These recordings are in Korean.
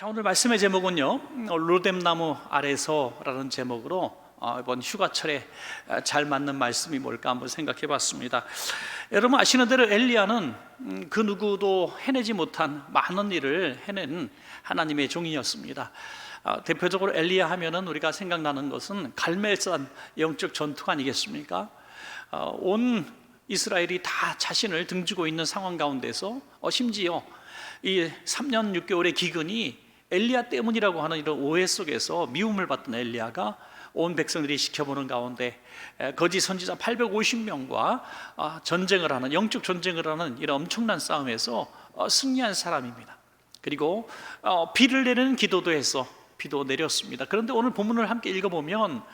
자, 오늘 말씀의 제목은요, 로뎀나무 아래서라는 제목으로 이번 휴가철에 잘 맞는 말씀이 뭘까 한번 생각해 봤습니다. 여러분 아시는 대로 엘리야는 그 누구도 해내지 못한 많은 일을 해낸 하나님의 종이었습니다. 대표적으로 엘리야 하면은 우리가 생각나는 것은 갈멜산 영적 전투가 아니겠습니까? 온 이스라엘이 다 자신을 등지고 있는 상황 가운데서 심지어 이 3년 6개월의 기근이 엘리야 때문이라고 하는 이런 오해 속에서 미움을 받던 엘리야가 온 백성들이 지켜보는 가운데 거짓 선지자 850명과 전쟁을 하는, 영적 전쟁을 하는 이런 엄청난 싸움에서 승리한 사람입니다. 그리고 비를 내리는 기도도 해서 비도 내렸습니다. 그런데 오늘 본문을 함께 읽어보면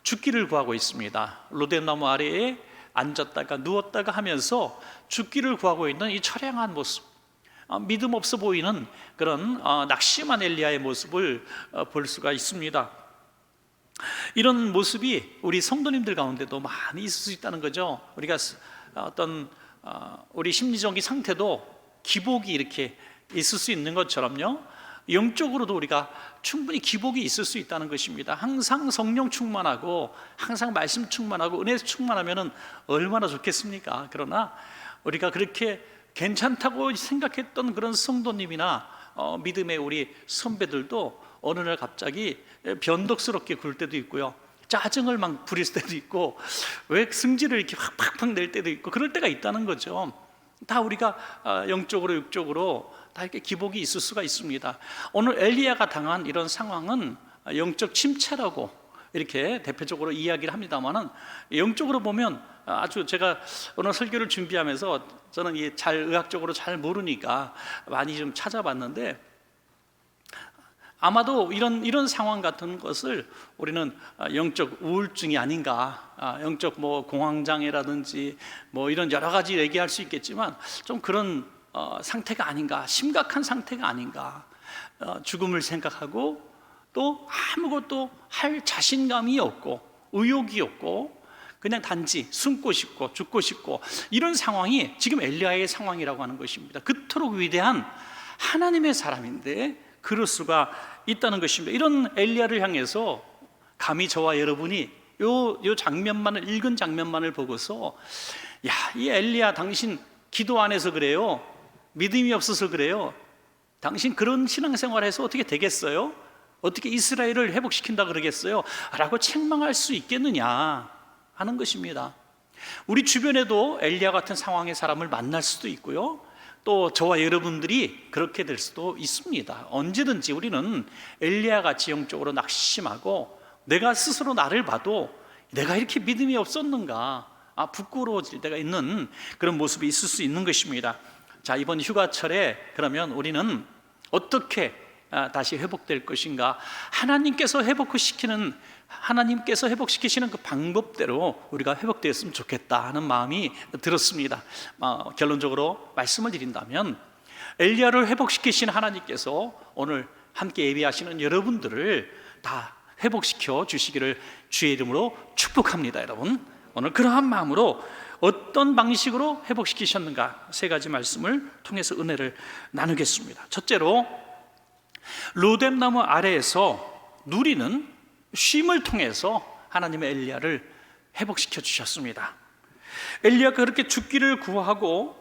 죽기를 구하고 있습니다. 로뎀나무 아래에 앉았다가 누웠다가 하면서 죽기를 구하고 있는 이 처량한 모습, 믿음 없어 보이는 그런 낙심한 엘리야의 모습을 볼 수가 있습니다. 이런 모습이 우리 성도님들 가운데도 많이 있을 수 있다는 거죠. 우리가 어떤 우리 심리적인 상태도 기복이 이렇게 있을 수 있는 것처럼요, 영적으로도 우리가 충분히 기복이 있을 수 있다는 것입니다. 항상 성령 충만하고 항상 말씀 충만하고 은혜 충만하면 얼마나 좋겠습니까? 그러나 우리가 그렇게 괜찮다고 생각했던 그런 성도님이나 믿음의 우리 선배들도 어느 날 갑자기 변덕스럽게 굴 때도 있고요, 짜증을 막 부릴 때도 있고, 왜 승질을 이렇게 확 낼 때도 있고, 그럴 때가 있다는 거죠. 다 우리가 영적으로 육적으로 다 이렇게 기복이 있을 수가 있습니다. 오늘 엘리야가 당한 이런 상황은 영적 침체라고 이렇게 대표적으로 이야기를 합니다만은, 영적으로 보면 아주 제가 오늘 설교를 준비하면서 저는 이게 잘 의학적으로 잘 모르니까 많이 좀 찾아봤는데, 아마도 이런 상황 같은 것을 우리는 영적 우울증이 아닌가, 영적 공황장애라든지 이런 여러 가지 얘기할 수 있겠지만 좀 그런 상태가 아닌가, 심각한 상태가 아닌가, 죽음을 생각하고 또 아무것도 할 자신감이 없고 의욕이 없고 그냥 단지 숨고 싶고 죽고 싶고, 이런 상황이 지금 엘리야의 상황이라고 하는 것입니다. 그토록 위대한 하나님의 사람인데 그럴 수가 있다는 것입니다. 이런 엘리야를 향해서 감히 저와 여러분이 요 장면만을, 읽은 장면만을 보고서 야, 이 엘리야 당신 기도 안 해서 그래요? 믿음이 없어서 그래요? 당신 그런 신앙생활해서 어떻게 되겠어요? 어떻게 이스라엘을 회복시킨다 그러겠어요? 라고 책망할 수 있겠느냐 하는 것입니다. 우리 주변에도 엘리야 같은 상황의 사람을 만날 수도 있고요, 또 저와 여러분들이 그렇게 될 수도 있습니다. 언제든지 우리는 엘리야 같이 영적으로 낙심하고 내가 스스로 나를 봐도 내가 이렇게 믿음이 없었는가, 부끄러워질 때가 있는 그런 모습이 있을 수 있는 것입니다. 자, 이번 휴가철에 그러면 우리는 어떻게 다시 회복될 것인가, 하나님께서 회복시키시는 그 방법대로 우리가 회복되었으면 좋겠다 하는 마음이 들었습니다. 결론적으로 말씀을 드린다면, 엘리야를 회복시키신 하나님께서 오늘 함께 예배하시는 여러분들을 다 회복시켜 주시기를 주의 이름으로 축복합니다. 여러분, 오늘 그러한 마음으로 어떤 방식으로 회복시키셨는가, 세 가지 말씀을 통해서 은혜를 나누겠습니다. 첫째로, 로뎀나무 아래에서 누리는 쉼을 통해서 하나님의 엘리야를 회복시켜 주셨습니다. 엘리야가 그렇게 죽기를 구하고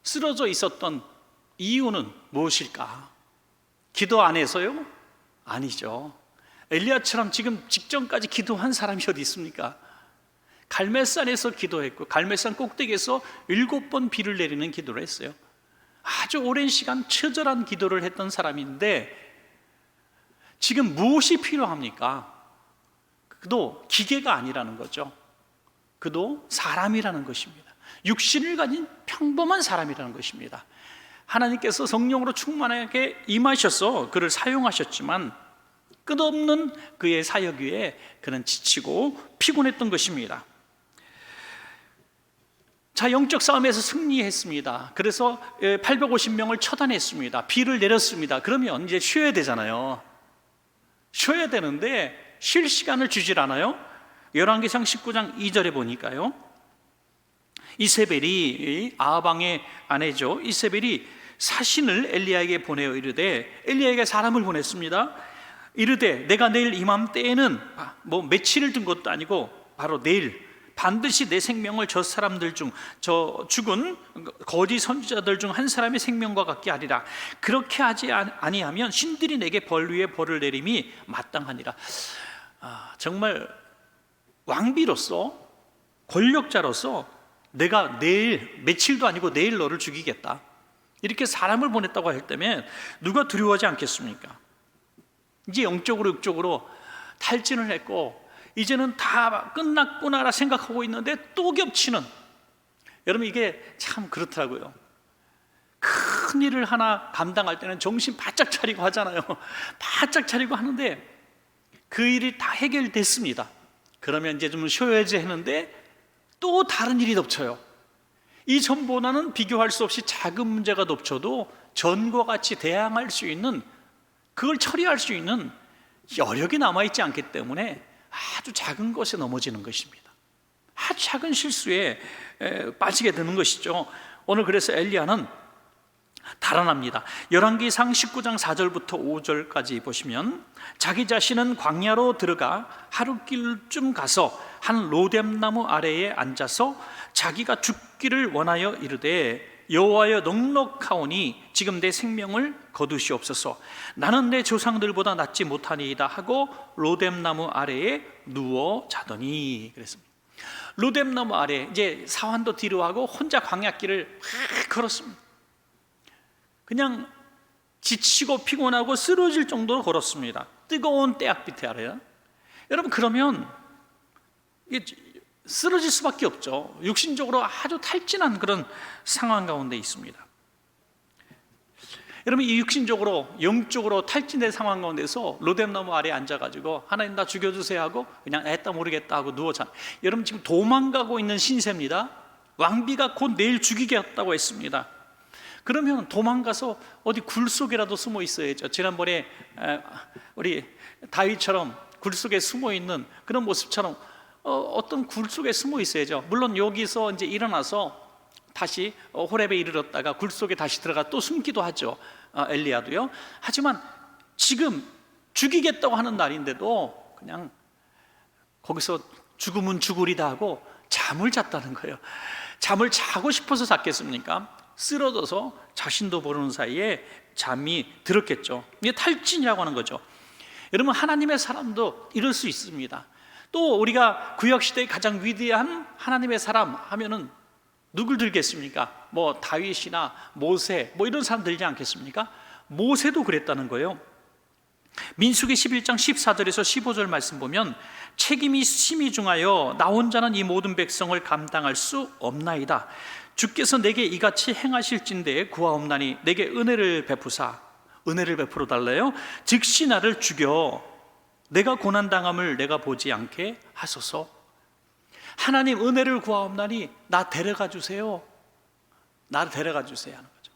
쓰러져 있었던 이유는 무엇일까? 기도 안 해서요? 아니죠. 엘리야처럼 지금 직전까지 기도한 사람이 어디 있습니까? 갈멜산에서 기도했고, 갈멜산 꼭대기에서 7번 비를 내리는 기도를 했어요. 아주 오랜 시간 처절한 기도를 했던 사람인데, 지금 무엇이 필요합니까? 그도 기계가 아니라는 거죠. 그도 사람이라는 것입니다. 육신을 가진 평범한 사람이라는 것입니다. 하나님께서 성령으로 충만하게 임하셔서 그를 사용하셨지만 끝없는 그의 사역 위에 그는 지치고 피곤했던 것입니다. 자, 영적 싸움에서 승리했습니다. 그래서 850명을 처단했습니다. 비를 내렸습니다. 그러면 이제 쉬어야 되잖아요. 쉬어야 되는데 쉴 시간을 주질 않아요. 열왕기상 19장 2절에 보니까요, 이세벨이 아합 왕의 아내죠, 이세벨이 사신을 엘리야에게 보내어 이르되, 엘리야에게 사람을 보냈습니다. 이르되 내가 내일 이맘때에는 뭐 며칠을 둔 것도 아니고 바로 내일 반드시 내 생명을 저 사람들 중, 저 죽은 거짓 선지자들 중 한 사람의 생명과 같게 하리라. 그렇게 하지 아니하면 신들이 내게 벌 위에 벌을 내림이 마땅하니라. 정말 왕비로서, 권력자로서 내가 내일, 며칠도 아니고 내일 너를 죽이겠다, 이렇게 사람을 보냈다고 할 때면 누가 두려워하지 않겠습니까? 이제 영적으로 육적으로 탈진을 했고 이제는 다 끝났구나라 생각하고 있는데 또 겹치는, 여러분 이게 참 그렇더라고요. 큰 일을 하나 감당할 때는 정신 바짝 차리고 하잖아요. 바짝 차리고 하는데 그 일이 다 해결됐습니다. 그러면 이제 좀 쉬어야지 했는데 또 다른 일이 덮쳐요. 이전보다는 비교할 수 없이 작은 문제가 덮쳐도 전과 같이 대항할 수 있는, 그걸 처리할 수 있는 여력이 남아있지 않기 때문에 아주 작은 것에 넘어지는 것입니다. 아주 작은 실수에 빠지게 되는 것이죠. 오늘 그래서 엘리야는 달아납니다. 열왕기상 19장 4절부터 5절까지 보시면, 자기 자신은 광야로 들어가 하루길쯤 가서 한 로뎀나무 아래에 앉아서 자기가 죽기를 원하여 이르되, 여호와여 넉넉하오니 지금 내 생명을 거두시옵소서. 나는 내 조상들보다 낫지 못하니이다 하고 로뎀나무 아래에 누워 자더니. 그랬습니다. 로뎀나무 아래, 이제 사환도 뒤로 하고 혼자 광야길을 막 걸었습니다. 그냥 지치고 피곤하고 쓰러질 정도로 걸었습니다. 뜨거운 때약빛에 아래요. 여러분, 그러면 쓰러질 수밖에 없죠. 육신적으로 아주 탈진한 그런 상황 가운데 있습니다. 여러분, 이 육신적으로 영적으로 탈진된 상황 가운데서 로뎀나무 아래에 앉아가지고 하나님 나 죽여주세요 하고 그냥 애따 모르겠다 하고 누워 자. 여러분 지금 도망가고 있는 신세입니다. 왕비가 곧 내일 죽이겠다고 했습니다. 그러면 도망가서 어디 굴 속에라도 숨어 있어야죠. 지난번에 우리 다윗처럼 굴 속에 숨어 있는 그런 모습처럼 어떤 굴 속에 숨어 있어야죠. 물론 여기서 이제 일어나서 다시 호렙에 이르렀다가 굴 속에 다시 들어가 또 숨기도 하죠. 엘리야도요. 하지만 지금 죽이겠다고 하는 날인데도 그냥 거기서 죽으면 죽으리다 하고 잠을 잤다는 거예요. 잠을 자고 싶어서 잤겠습니까? 쓰러져서 자신도 모르는 사이에 잠이 들었겠죠. 이게 탈진이라고 하는 거죠. 여러분, 하나님의 사람도 이럴 수 있습니다. 또 우리가 구약시대의 가장 위대한 하나님의 사람 하면은 누굴 들겠습니까? 뭐 다윗이나 모세 뭐 이런 사람 들지 않겠습니까? 모세도 그랬다는 거예요. 민수기 11장 14절에서 15절 말씀 보면, 책임이 심히 중하여 나 혼자는 이 모든 백성을 감당할 수 없나이다. 주께서 내게 이같이 행하실진대에 구하옵나니 내게 은혜를 베푸사, 은혜를 베풀어 달래요. 즉시 나를 죽여 내가 고난당함을 내가 보지 않게 하소서. 하나님 은혜를 구하옵나니 나 데려가 주세요. 나를 데려가 주세요 하는 거죠.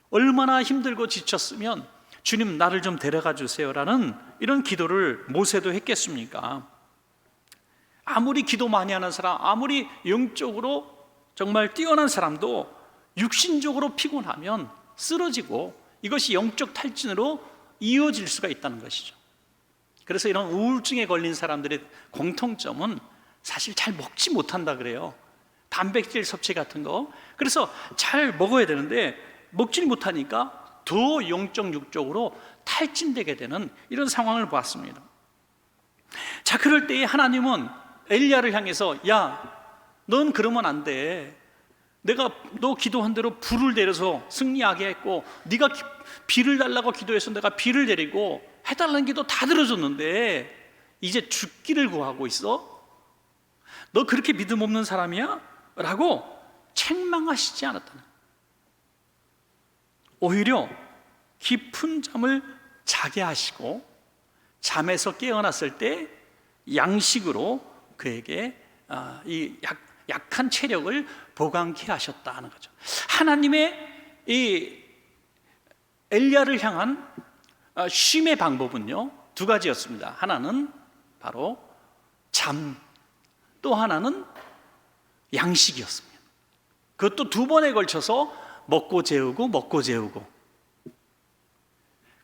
얼마나 힘들고 지쳤으면 주님 나를 좀 데려가 주세요라는 이런 기도를 모세도 했겠습니까? 아무리 기도 많이 하는 사람, 아무리 영적으로 정말 뛰어난 사람도 육신적으로 피곤하면 쓰러지고 이것이 영적 탈진으로 이어질 수가 있다는 것이죠. 그래서 이런 우울증에 걸린 사람들의 공통점은 사실 잘 먹지 못한다 그래요. 단백질 섭취 같은 거. 그래서 잘 먹어야 되는데 먹질 못하니까 더 영적 육적으로 탈진되게 되는 이런 상황을 보았습니다. 자, 그럴 때에 하나님은 엘리야를 향해서, 야, 넌 그러면 안 돼. 내가 너 기도한 대로 불을 내려서 승리하게 했고, 네가 비를 달라고 기도해서 내가 비를 내리고 해달라는 기도 다 들어줬는데 이제 죽기를 구하고 있어? 너 그렇게 믿음 없는 사람이야? 라고 책망하시지 않았다는, 오히려 깊은 잠을 자게 하시고 잠에서 깨어났을 때 양식으로 그에게 이 약한 체력을 보강케 하셨다 하는 거죠. 하나님의 이 엘리야를 향한 쉼의 방법은요 두 가지였습니다. 하나는 바로 잠, 또 하나는 양식이었습니다. 그것도 2번에 걸쳐서 먹고 재우고.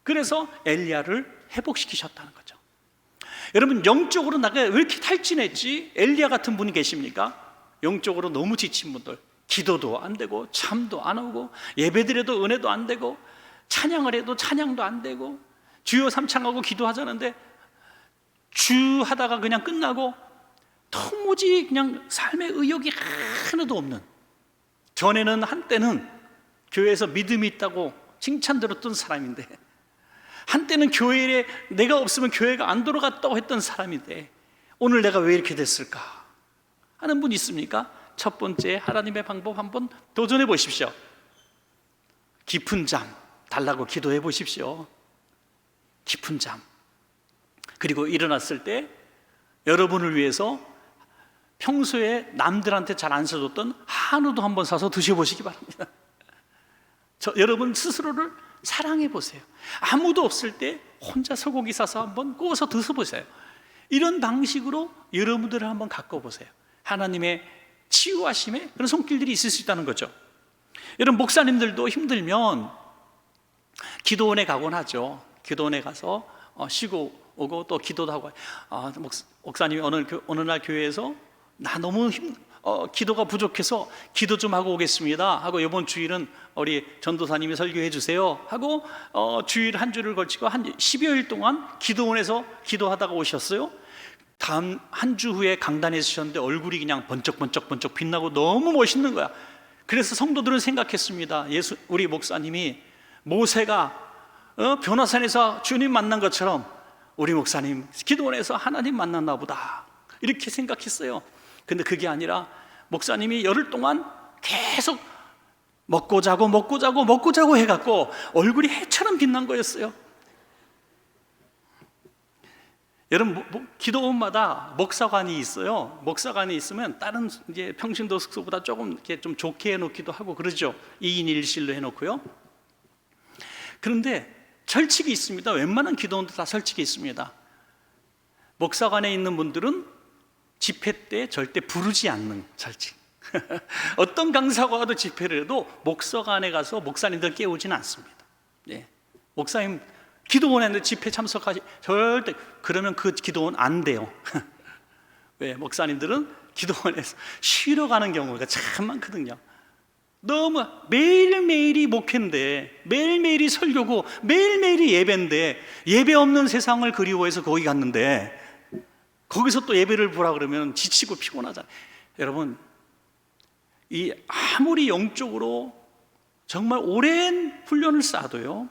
그래서 엘리야를 회복시키셨다는 거죠. 여러분, 영적으로 내가 왜 이렇게 탈진했지? 엘리야 같은 분이 계십니까? 영적으로 너무 지친 분들, 기도도 안 되고 잠도 안 오고 예배드려도 은혜도 안 되고 찬양을 해도 찬양도 안 되고 주여 삼창하고 기도하자는데 주 하다가 그냥 끝나고 도무지 그냥 삶의 의욕이 하나도 없는, 전에는 한때는 교회에서 믿음이 있다고 칭찬 들었던 사람인데, 한때는 교회에 내가 없으면 교회가 안 돌아갔다고 했던 사람인데 오늘 내가 왜 이렇게 됐을까 하는 분 있습니까? 첫 번째, 하나님의 방법 한번 도전해 보십시오. 깊은 잠 달라고 기도해 보십시오. 깊은 잠. 그리고 일어났을 때 여러분을 위해서 평소에 남들한테 잘 안 써줬던 한우도 한번 사서 드셔보시기 바랍니다. 여러분 스스로를 사랑해 보세요. 아무도 없을 때 혼자 소고기 사서 한번 구워서 드셔보세요. 이런 방식으로 여러분들을 한번 가꿔보세요. 하나님의 치유하심의 그런 손길들이 있을 수 있다는 거죠. 여러분, 목사님들도 힘들면 기도원에 가곤 하죠. 기도원에 가서 쉬고 오고 또 기도도 하고. 목사님이 어느 날 교회에서 나 너무 기도가 부족해서 기도 좀 하고 오겠습니다 하고, 이번 주일은 우리 전도사님이 설교해 주세요 하고 주일 한 주를 걸치고 한 10여일 동안 기도원에서 기도하다가 오셨어요. 다음 한 주 후에 강단에 서셨는데 얼굴이 그냥 번쩍번쩍 빛나고 너무 멋있는 거야. 그래서 성도들은 생각했습니다. 우리 목사님이 모세가 변화산에서 주님 만난 것처럼 우리 목사님 기도원에서 하나님 만났나 보다, 이렇게 생각했어요. 근데 그게 아니라 목사님이 열흘 동안 계속 먹고 자고 해갖고 얼굴이 해처럼 빛난 거였어요. 여러분, 기도원마다 목사관이 있어요. 목사관이 있으면 다른 이제 평신도 숙소보다 조금 이렇게 좀 좋게 해놓기도 하고 그러죠. 2인 1실로 해놓고요. 그런데 철칙이 있습니다. 웬만한 기도원도 다 철칙이 있습니다. 목사관에 있는 분들은 집회 때 절대 부르지 않는 철칙. 어떤 강사가 와도 집회를 해도 목사관에 가서 목사님들 깨우지는 않습니다. 네. 목사님 기도원에 집회 참석하시 절대, 그러면 그 기도원 안 돼요. 왜? 목사님들은 기도원에서 쉬러 가는 경우가 참 많거든요. 너무 매일매일이 목회인데, 매일매일이 설교고, 매일매일이 예배인데, 예배 없는 세상을 그리워해서 거기 갔는데 거기서 또 예배를 보라 그러면 지치고 피곤하잖아요. 여러분, 이 아무리 영적으로 정말 오랜 훈련을 쌓아도요,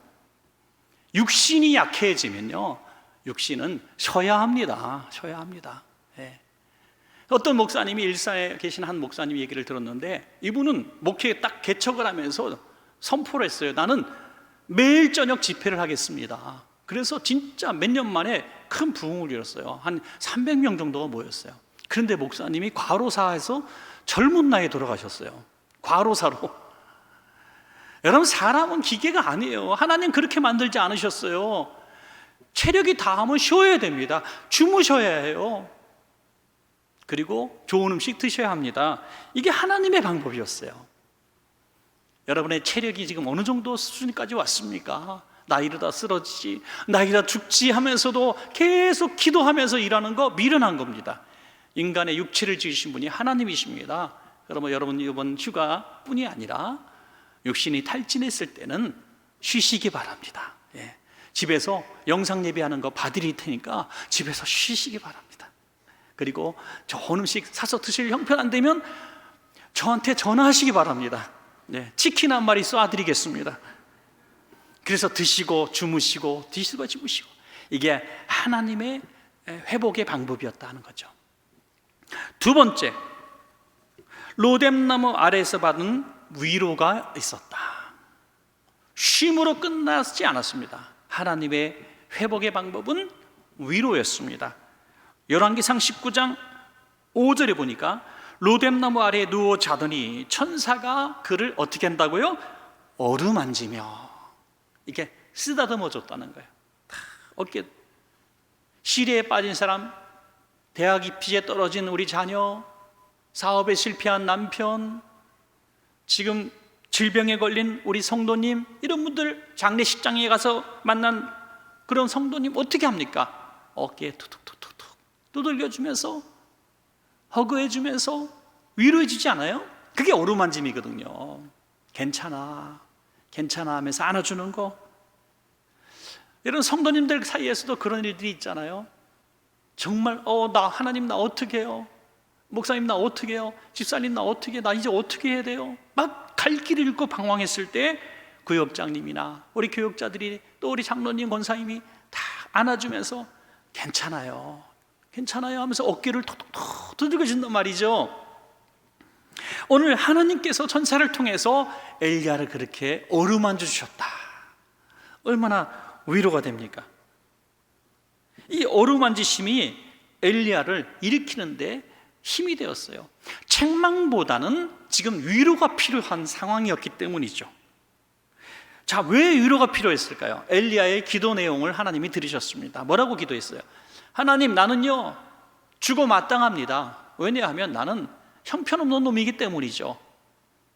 육신이 약해지면요, 육신은 쉬어야 합니다. 예. 어떤 목사님이, 일사에 계신 한 목사님 얘기를 들었는데, 이분은 목회에 딱 개척을 하면서 선포를 했어요. 나는 매일 저녁 집회를 하겠습니다. 그래서 진짜 몇 년 만에 큰 부흥을 이뤘어요. 한 300명 정도가 모였어요. 그런데 목사님이 과로사에서 젊은 나이에 돌아가셨어요. 과로사로. 여러분, 사람은 기계가 아니에요. 하나님 그렇게 만들지 않으셨어요. 체력이 닿으면 쉬어야 됩니다. 주무셔야 해요. 그리고 좋은 음식 드셔야 합니다. 이게 하나님의 방법이었어요. 여러분의 체력이 지금 어느 정도 수준까지 왔습니까? 나 이러다 쓰러지지, 나 이러다 죽지 하면서도 계속 기도하면서 일하는 거 미련한 겁니다. 인간의 육체를 지으신 분이 하나님이십니다. 그러면 여러분 이번 휴가뿐이 아니라 육신이 탈진했을 때는 쉬시기 바랍니다. 예. 집에서 영상 예배하는 거 봐드릴 테니까 집에서 쉬시기 바랍니다. 그리고 좋은 음식 사서 드실 형편 안 되면 저한테 전화하시기 바랍니다. 예. 치킨 한 마리 쏴드리겠습니다. 그래서 드시고 주무시고 이게 하나님의 회복의 방법이었다는 거죠. 두 번째, 로뎀나무 아래에서 받은 위로가 있었다. 쉼으로 끝나지 않았습니다. 하나님의 회복의 방법은 위로였습니다. 열왕기상 19장 5절에 보니까 로뎀나무 아래에 누워 자더니 천사가 그를 어떻게 한다고요? 어루만지며, 이게 쓰다듬어 줬다는 거예요. 어깨, 시리에 빠진 사람, 대학 입시에 떨어진 우리 자녀, 사업에 실패한 남편, 지금 질병에 걸린 우리 성도님, 이런 분들 장례식장에 가서 만난 그런 성도님 어떻게 합니까? 어깨에 툭툭툭툭툭 두들겨주면서 허그해주면서 위로해주지 않아요? 그게 어루만짐이거든요. 괜찮아, 괜찮아 하면서 안아주는 거. 이런 성도님들 사이에서도 그런 일들이 있잖아요. 정말 나 하나님 나 어떻게 해요? 목사님 나 어떻게 해요? 집사님 나 어떻게 해? 나 이제 어떻게 해야 돼요? 막 갈 길을 잃고 방황했을 때 구역장님이나 우리 교역자들이 또 우리 장로님 권사님이 다 안아주면서 괜찮아요, 괜찮아요 하면서 어깨를 톡톡톡 두들겨준단 말이죠. 오늘 하나님께서 천사를 통해서 엘리야를 그렇게 어루만져 주셨다. 얼마나 위로가 됩니까? 이 어루만지심이 엘리야를 일으키는데 힘이 되었어요. 책망보다는 지금 위로가 필요한 상황이었기 때문이죠. 자, 왜 위로가 필요했을까요? 엘리야의 기도 내용을 하나님이 들으셨습니다. 뭐라고 기도했어요? 하나님, 나는요 죽어 마땅합니다. 왜냐하면 나는 형편없는 놈이기 때문이죠.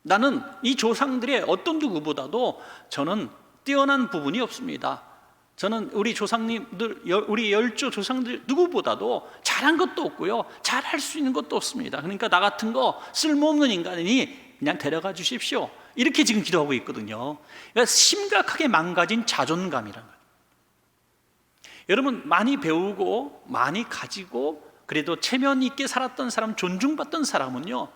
나는 이 조상들의 어떤 누구보다도 저는 뛰어난 부분이 없습니다. 저는 우리 조상님들, 우리 열조 조상들 누구보다도 잘한 것도 없고요, 잘할 수 있는 것도 없습니다. 그러니까 나 같은 거 쓸모없는 인간이니 그냥 데려가 주십시오. 이렇게 지금 기도하고 있거든요. 그러니까 심각하게 망가진 자존감이라는 거예요. 여러분, 많이 배우고 많이 가지고 그래도 체면 있게 살았던 사람, 존중받던 사람은요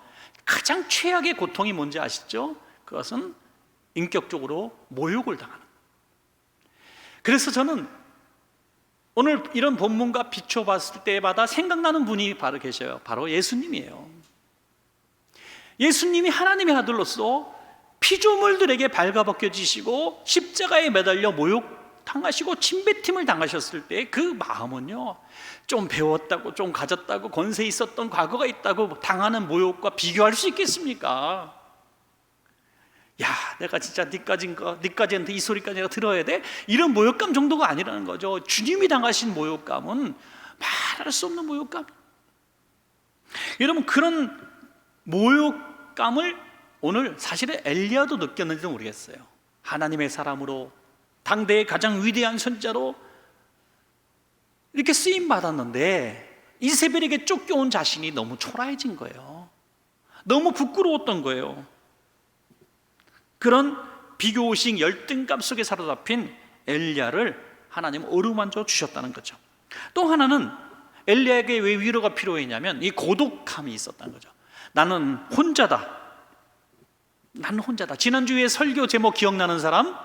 가장 최악의 고통이 뭔지 아시죠? 그것은 인격적으로 모욕을 당하는. 그래서 저는 오늘 이런 본문과 비춰봤을 때마다 생각나는 분이 바로 계셔요. 바로 예수님이에요. 예수님이 하나님의 아들로서 피조물들에게 발가벗겨지시고 십자가에 매달려 모욕 당하시고 침뱉음을 당하셨을 때 그 마음은요, 좀 배웠다고, 좀 가졌다고, 권세 있었던 과거가 있다고 당하는 모욕과 비교할 수 있겠습니까? 야, 내가 진짜 니까지한테 이 소리까지 내가 들어야 돼? 이런 모욕감 정도가 아니라는 거죠. 주님이 당하신 모욕감은 말할 수 없는 모욕감. 여러분, 그런 모욕감을 오늘 사실은 엘리야도 느꼈는지도 모르겠어요. 하나님의 사람으로, 당대의 가장 위대한 선자로 이렇게 쓰임 받았는데 이세벨에게 쫓겨온 자신이 너무 초라해진 거예요. 너무 부끄러웠던 거예요. 그런 비교의식 열등감 속에 사로잡힌 엘리야를 하나님은 어루만져 주셨다는 거죠. 또 하나는 엘리야에게 왜 위로가 필요했냐면 이 고독함이 있었다는 거죠. 나는 혼자다. 나는 혼자다. 지난주에 설교 제목 기억나는 사람?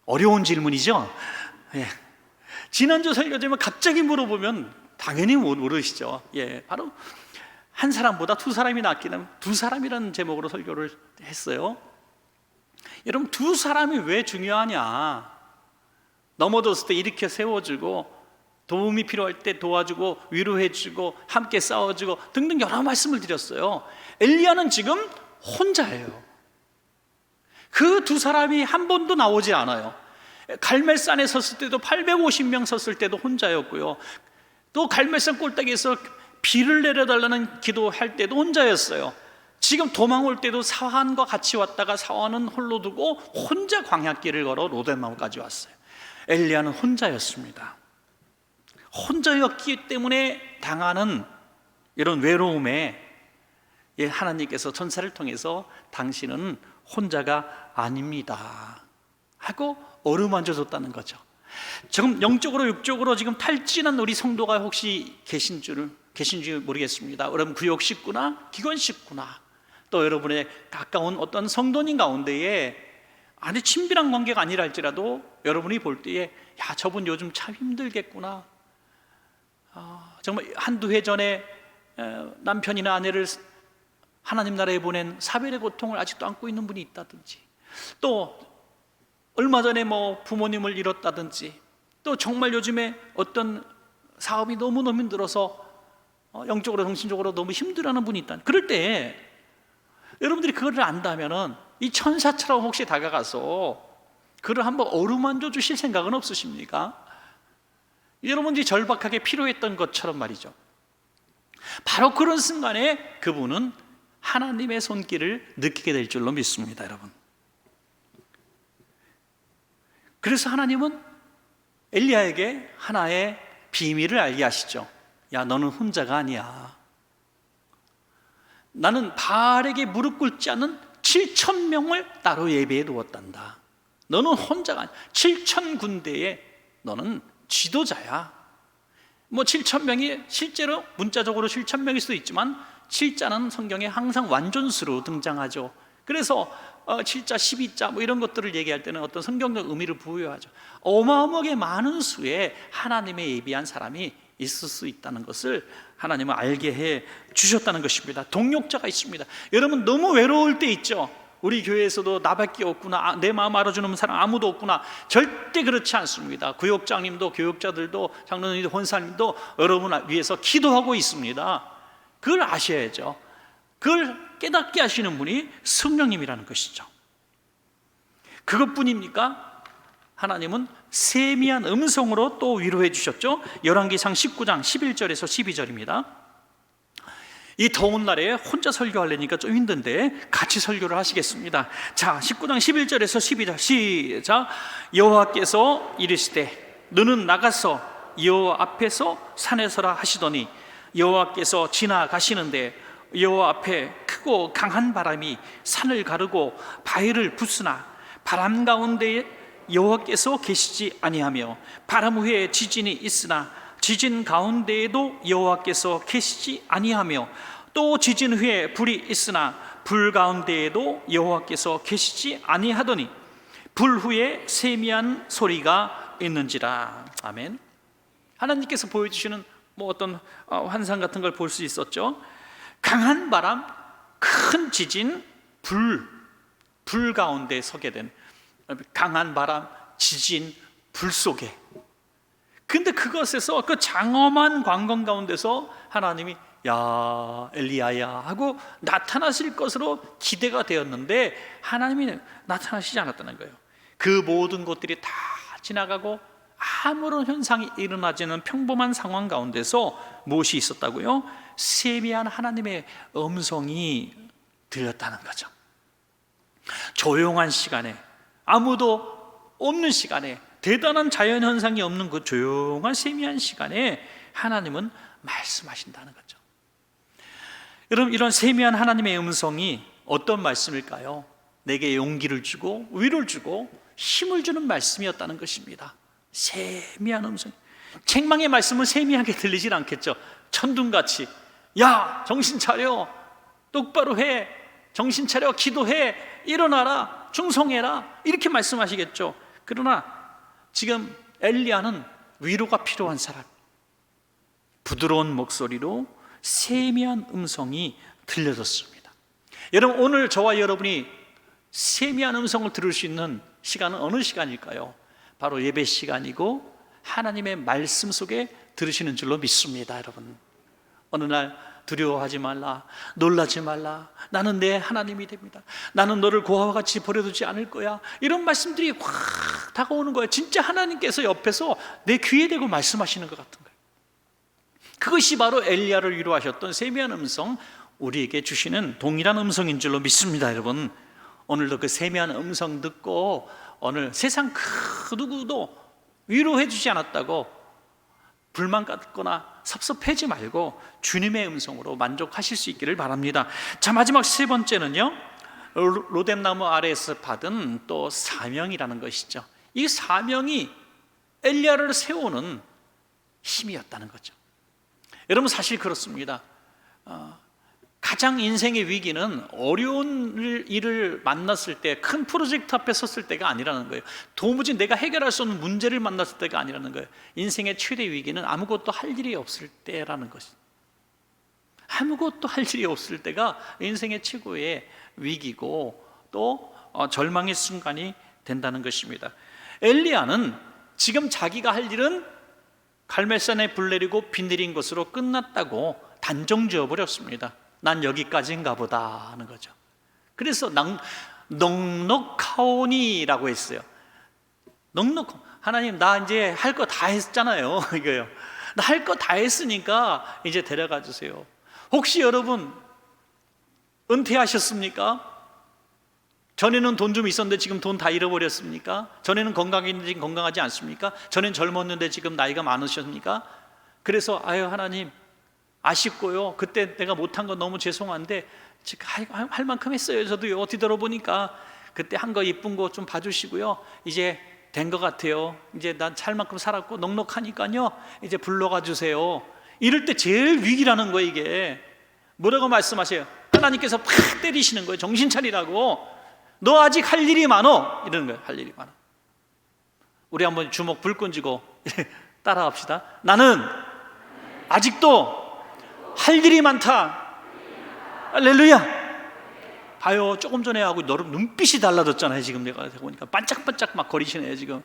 어려운 질문이죠? 예. 지난주 설교 제목 갑자기 물어보면 당연히 모르시죠. 예, 바로 한 사람보다 두 사람이 낫기는 두 사람이라는 제목으로 설교를 했어요. 여러분, 두 사람이 왜 중요하냐? 넘어졌을 때 일으켜 세워주고, 도움이 필요할 때 도와주고, 위로해주고, 함께 싸워주고 등등 여러 말씀을 드렸어요. 엘리야는 지금 혼자예요. 그 두 사람이 한 번도 나오지 않아요. 갈멜산에 섰을 때도 850명 섰을 때도 혼자였고요, 또 갈멜산 꼴딱에서 비를 내려달라는 기도할 때도 혼자였어요. 지금 도망 올 때도 사환과 같이 왔다가 사환은 홀로 두고 혼자 광야길을 걸어 로데마무까지 왔어요. 엘리야는 혼자였습니다. 혼자였기 때문에 당하는 이런 외로움에 하나님께서 천사를 통해서 당신은 혼자가 아닙니다 하고 어루만져 줬다는 거죠. 지금 영적으로 육적으로 지금 탈진한 우리 성도가 혹시 계신지 모르겠습니다. 여러분 구역 식구나 기관 식구나 또 여러분의 가까운 어떤 성도님 가운데에 아니 친밀한 관계가 아니라 할지라도 여러분이 볼 때에 야, 저분 요즘 참 힘들겠구나. 정말 한두 해 전에 남편이나 아내를 하나님 나라에 보낸 사별의 고통을 아직도 안고 있는 분이 있다든지, 또 얼마 전에 뭐 부모님을 잃었다든지, 또 정말 요즘에 어떤 사업이 너무너무 힘들어서 영적으로 정신적으로 너무 힘들어하는 분이 있다. 그럴 때 여러분들이 그거를 안다면은 이 천사처럼 혹시 다가가서 그를 한번 어루만져 주실 생각은 없으십니까? 여러분들이 절박하게 필요했던 것처럼 말이죠. 바로 그런 순간에 그분은 하나님의 손길을 느끼게 될 줄로 믿습니다, 여러분. 그래서 하나님은 엘리야에게 하나의 비밀을 알게 하시죠. 야, 너는 혼자가 아니야. 나는 바알에게 무릎 꿇지 않는 7,000명을 따로 예배해 두었단다. 너는 혼자가 아니야. 7,000 군대에 너는 지도자야. 7,000명이 실제로 문자적으로 7,000명일 수도 있지만 7자는 성경에 항상 완전수로 등장하죠. 그래서 7자, 12자 이런 것들을 얘기할 때는 어떤 성경적 의미를 부여하죠. 어마어마하게 많은 수의 하나님의 예비한 사람이 있을 수 있다는 것을 하나님은 알게 해 주셨다는 것입니다. 동역자가 있습니다. 여러분, 너무 외로울 때 있죠. 우리 교회에서도 나밖에 없구나, 내 마음 알아주는 사람 아무도 없구나. 절대 그렇지 않습니다. 구역장님도 교역자들도 장로님도 권사님도 여러분 위해서 기도하고 있습니다. 그걸 아셔야죠. 그걸 깨닫게 하시는 분이 성령님이라는 것이죠. 그것뿐입니까? 하나님은 세미한 음성으로 또 위로해 주셨죠. 열왕기상 19장 11절에서 12절입니다. 이 더운 날에 혼자 설교하려니까 좀 힘든데 같이 설교를 하시겠습니다. 자, 19장 11절에서 12절 시작. 여호와께서 이르시되 너는 나가서 여호와 앞에서 산에 서라 하시더니 여호와께서 지나가시는데 여호와 앞에 크고 강한 바람이 산을 가르고 바위를 부수나 바람 가운데에 여호와께서 계시지 아니하며 바람 후에 지진이 있으나 지진 가운데에도 여호와께서 계시지 아니하며 또 지진 후에 불이 있으나 불 가운데에도 여호와께서 계시지 아니하더니 불 후에 세미한 소리가 있는지라. 아멘. 하나님께서 보여주시는 어떤 환상 같은 걸 볼 수 있었죠. 강한 바람, 큰 지진, 불 가운데 서게 된 강한 바람, 지진, 불 속에. 근데 그것에서 그 장엄한 광경 가운데서 하나님이 야 엘리야야 하고 나타나실 것으로 기대가 되었는데 하나님이 나타나시지 않았다는 거예요. 그 모든 것들이 다 지나가고 아무런 현상이 일어나지 않는 평범한 상황 가운데서 무엇이 있었다고요? 세미한 하나님의 음성이 들렸다는 거죠. 조용한 시간에, 아무도 없는 시간에, 대단한 자연현상이 없는 그 조용한 세미한 시간에 하나님은 말씀하신다는 거죠. 여러분, 이런 세미한 하나님의 음성이 어떤 말씀일까요? 내게 용기를 주고 위로를 주고 힘을 주는 말씀이었다는 것입니다. 세미한 음성. 책망의 말씀은 세미하게 들리질 않겠죠. 천둥같이 야 정신 차려, 똑바로 해, 정신 차려, 기도해, 일어나라, 충성해라, 이렇게 말씀하시겠죠. 그러나 지금 엘리야는 위로가 필요한 사람, 부드러운 목소리로 세미한 음성이 들려졌습니다. 여러분, 오늘 저와 여러분이 세미한 음성을 들을 수 있는 시간은 어느 시간일까요? 바로 예배 시간이고 하나님의 말씀 속에 들으시는 줄로 믿습니다. 여러분, 어느 날 두려워하지 말라, 놀라지 말라, 나는 내 하나님이 됩니다, 나는 너를 고아와 같이 버려두지 않을 거야, 이런 말씀들이 확 다가오는 거예요. 진짜 하나님께서 옆에서 내 귀에 대고 말씀하시는 것 같은 거예요. 그것이 바로 엘리야를 위로하셨던 세미한 음성, 우리에게 주시는 동일한 음성인 줄로 믿습니다. 여러분, 오늘도 그 세미한 음성 듣고 오늘 세상 그 누구도 위로해 주지 않았다고 불만 갖거나 섭섭해지 말고 주님의 음성으로 만족하실 수 있기를 바랍니다. 자, 마지막 세 번째는요, 로뎀나무 아래에서 받은 또 사명이라는 것이죠. 이 사명이 엘리야를 세우는 힘이었다는 거죠. 여러분, 사실 그렇습니다. 가장 인생의 위기는 어려운 일을 만났을 때, 큰 프로젝트 앞에 섰을 때가 아니라는 거예요. 도무지 내가 해결할 수 없는 문제를 만났을 때가 아니라는 거예요. 인생의 최대 위기는 아무것도 할 일이 없을 때라는 것이, 아무것도 할 일이 없을 때가 인생의 최고의 위기고 또 절망의 순간이 된다는 것입니다. 엘리야는 지금 자기가 할 일은 갈멜산에 불 내리고 비 내린 것으로 끝났다고 단정 지어버렸습니다. 난 여기까지인가 보다 하는 거죠. 그래서 넉넉하오니라고 했어요. 하나님, 나 이제 할 거 다 했잖아요. 이거요. 나 할 거 다 했으니까 이제 데려가 주세요. 혹시 여러분 은퇴하셨습니까? 전에는 돈 좀 있었는데 지금 돈 다 잃어버렸습니까? 전에는 건강했는데 지금 건강하지 않습니까? 전엔 젊었는데 지금 나이가 많으셨습니까? 그래서 아유 하나님 아쉽고요, 그때 내가 못한 건 너무 죄송한데 지금 할 만큼 했어요. 저도요, 뒤돌아보니까 그때 한 거 이쁜 거 좀 봐주시고요, 이제 된 것 같아요. 이제 난 살 만큼 살았고 넉넉하니까요, 이제 불러가 주세요. 이럴 때 제일 위기라는 거예요. 이게 뭐라고 말씀하세요? 하나님께서 팍 때리시는 거예요. 정신 차리라고. 너 아직 할 일이 많어, 이러는 거예요. 할 일이 많아. 우리 한번 주먹 불 끈지고 따라합시다. 나는 아직도 할 일이 많다. 할렐루야. 봐요, 조금 전에 하고 너를 눈빛이 달라졌잖아요. 지금 내가 보니까 반짝반짝 막 거리시네요. 지금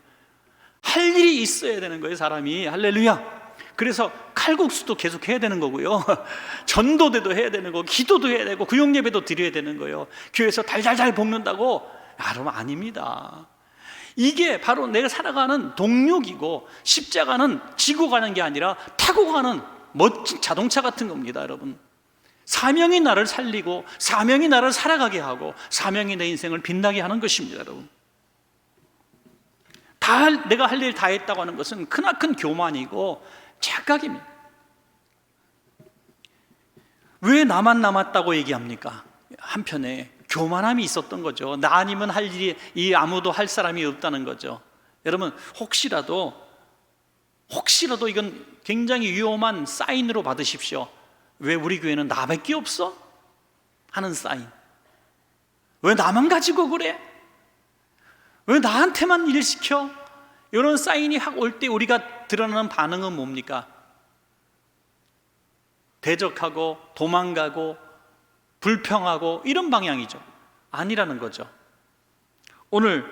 할 일이 있어야 되는 거예요, 사람이. 할렐루야. 그래서 칼국수도 계속 해야 되는 거고요, 전도대도 해야 되는 거고, 기도도 해야 되고, 구역예배도 드려야 되는 거예요. 교회에서 달달달 볶는다고? 여러분, 아닙니다. 이게 바로 내가 살아가는 동력이고, 십자가는 지고 가는 게 아니라 타고 가는 멋진 자동차 같은 겁니다. 여러분, 사명이 나를 살리고 사명이 나를 살아가게 하고 사명이 내 인생을 빛나게 하는 것입니다. 여러분, 내가 할 일 다 했다고 하는 것은 크나큰 교만이고 착각입니다. 왜 나만 남았다고 얘기합니까? 한편에 교만함이 있었던 거죠. 나 아니면 할 일이, 아무도 할 사람이 없다는 거죠. 여러분, 혹시라도 이건 굉장히 위험한 사인으로 받으십시오. 왜 우리 교회는 나밖에 없어? 하는 사인. 왜 나만 가지고 그래? 왜 나한테만 일 시켜? 이런 사인이 확 올 때 우리가 드러나는 반응은 뭡니까? 대적하고 도망가고 불평하고 이런 방향이죠. 아니라는 거죠. 오늘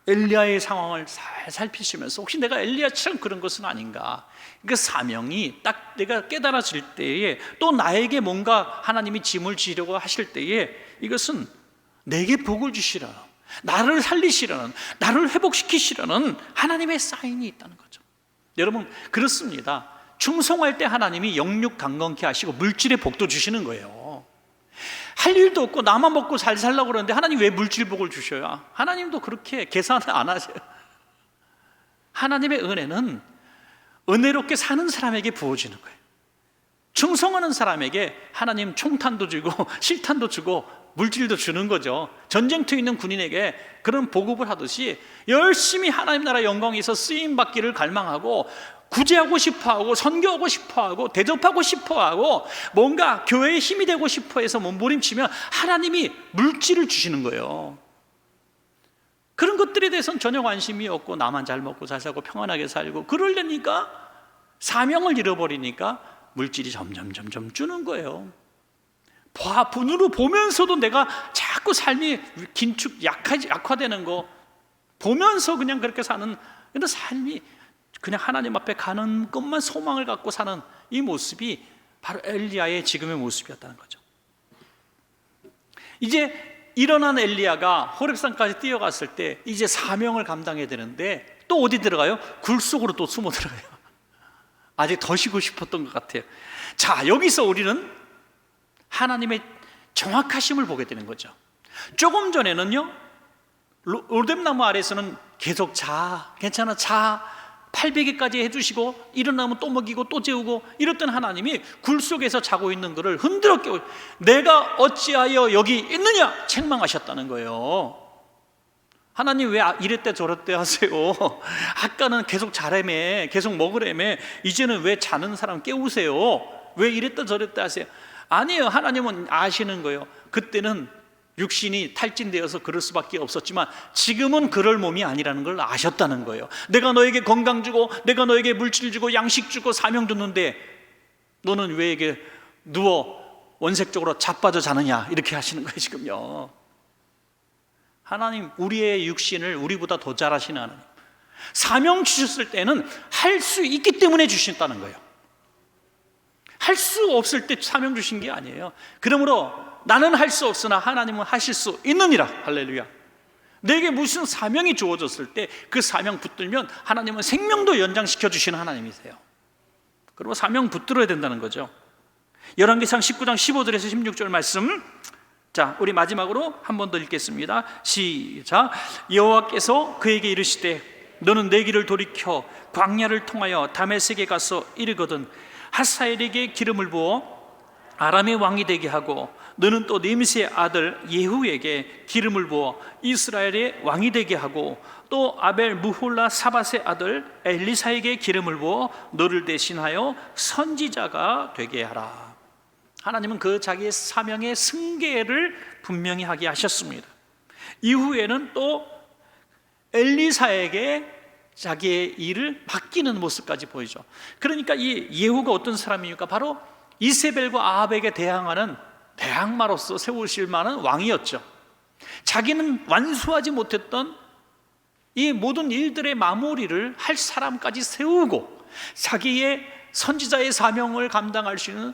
엘리야의 상황을 잘 살피시면서 혹시 내가 엘리야처럼 그런 것은 아닌가, 그 사명이 딱 내가 깨달아질 때에, 또 나에게 뭔가 하나님이 짐을 지려고 하실 때에 이것은 내게 복을 주시라는, 나를 살리시라는, 나를 회복시키시라는 하나님의 사인이 있다는 거죠. 여러분, 그렇습니다. 충성할 때 하나님이 영육 강건케 하시고 물질의 복도 주시는 거예요. 할 일도 없고 나만 먹고 잘 살려고 그러는데 하나님 왜 물질 복을 주셔요? 하나님도 그렇게 계산을 안 하세요. 하나님의 은혜는 은혜롭게 사는 사람에게 부어지는 거예요. 충성하는 사람에게 하나님 총탄도 주고 실탄도 주고 물질도 주는 거죠. 전쟁터에 있는 군인에게 그런 보급을 하듯이 열심히 하나님 나라 영광에서 쓰임받기를 갈망하고 구제하고 싶어하고 선교하고 싶어하고 대접하고 싶어하고 뭔가 교회에 힘이 되고 싶어해서 몸부림치면 하나님이 물질을 주시는 거예요. 그런 것들에 대해서는 전혀 관심이 없고 나만 잘 먹고 잘 살고 평안하게 살고 그러려니까, 사명을 잃어버리니까 물질이 점점 주는 거예요. 눈으로 보면서도 내가 자꾸 삶이 약화되는 거 보면서 그냥 그렇게 사는, 근데 삶이 그냥 하나님 앞에 가는 것만 소망을 갖고 사는 이 모습이 바로 엘리야의 지금의 모습이었다는 거죠. 이제 일어난 엘리야가 호렙산까지 뛰어갔을 때 이제 사명을 감당해야 되는데 또 어디 들어가요? 굴 속으로 또 숨어 들어가요. 아직 더 쉬고 싶었던 것 같아요. 자, 여기서 우리는 하나님의 정확하심을 보게 되는 거죠. 조금 전에는요, 로뎀나무 아래에서는 계속 괜찮아, 800일까지 해주시고 일어나면 또 먹이고 또 재우고 이랬던 하나님이 굴 속에서 자고 있는 것을 흔들어 깨워, 내가 어찌하여 여기 있느냐 책망하셨다는 거예요. 하나님 왜 이랬대 저랬대 하세요? 아까는 계속 자라매, 계속 먹으라며, 이제는 왜 자는 사람 깨우세요? 왜 이랬다 저랬다 하세요? 아니에요. 하나님은 아시는 거예요. 그때는 육신이 탈진되어서 그럴 수밖에 없었지만 지금은 그럴 몸이 아니라는 걸 아셨다는 거예요. 내가 너에게 건강 주고 내가 너에게 물질 주고 양식 주고 사명 줬는데 너는 왜 이게 누워 원색적으로 자빠져 자느냐, 이렇게 하시는 거예요. 지금요, 하나님 우리의 육신을 우리보다 더 잘 아시는 하나님, 사명 주셨을 때는 할 수 있기 때문에 주신다는 거예요. 할 수 없을 때 사명 주신 게 아니에요. 그러므로 나는 할 수 없으나 하나님은 하실 수 있느니라. 할렐루야. 내게 무슨 사명이 주어졌을 때 그 사명 붙들면 하나님은 생명도 연장시켜 주시는 하나님이세요. 그리고 사명 붙들어야 된다는 거죠. 열왕기상 19장 15절에서 16절 말씀 자, 우리 마지막으로 한 번 더 읽겠습니다. 시작. 여호와께서 그에게 이르시되 너는 내 길을 돌이켜 광야를 통하여 다메섹에 가서 이르거든 하사엘에게 기름을 부어 아람의 왕이 되게 하고 너는 또 nim시의 아들 예후에게 기름을 부어 이스라엘의 왕이 되게 하고 또 아벨 무홀라 사밧의 아들 엘리사에게 기름을 부어 너를 대신하여 선지자가 되게 하라. 하나님은 그 자기의 사명의 승계를 분명히 하게 하셨습니다. 이후에는 또 엘리사에게 자기의 일을 맡기는 모습까지 보이죠. 그러니까 이 예후가 어떤 사람입니까? 바로 이세벨과 아합에게 대항하는 대항마로서 세우실 만한 왕이었죠. 자기는 완수하지 못했던 이 모든 일들의 마무리를 할 사람까지 세우고 자기의 선지자의 사명을 감당할 수 있는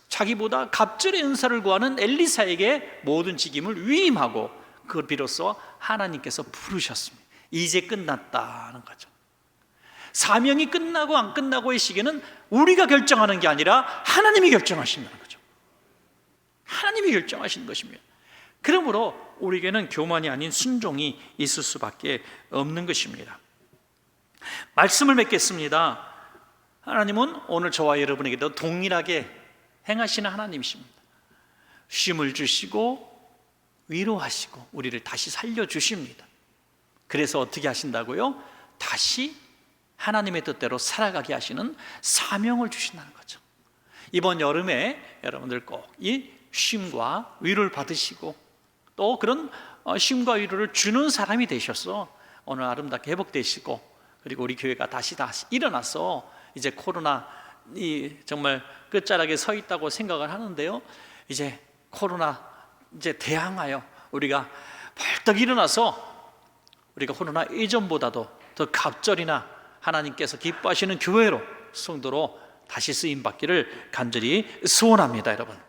자기보다 갑절의 은사를 구하는 엘리사에게 모든 직임을 위임하고 그걸 비로소 하나님께서 부르셨습니다. 이제 끝났다는 거죠. 사명이 끝나고 안 끝나고의 시기는 우리가 결정하는 게 아니라 하나님이 결정하신다는 거죠. 하나님이 결정하시는 것입니다. 그러므로 우리에게는 교만이 아닌 순종이 있을 수밖에 없는 것입니다. 말씀을 맺겠습니다. 하나님은 오늘 저와 여러분에게도 동일하게 행하시는 하나님이십니다. 쉼을 주시고 위로하시고 우리를 다시 살려주십니다. 그래서 어떻게 하신다고요? 다시 하나님의 뜻대로 살아가게 하시는 사명을 주신다는 거죠. 이번 여름에 여러분들 꼭 이 쉼과 위로를 받으시고 또 그런 쉼과 위로를 주는 사람이 되셔서 오늘 아름답게 회복되시고 그리고 우리 교회가 다시 일어나서 이제 코로나 정말 끝자락에 서 있다고 생각을 하는데요. 이제 코로나 이제 대항하여 우리가 벌떡 일어나서 우리가 코로나 이전보다도 더 갑절이나 하나님께서 기뻐하시는 교회로 성도로 다시 쓰임 받기를 간절히 소원합니다, 여러분.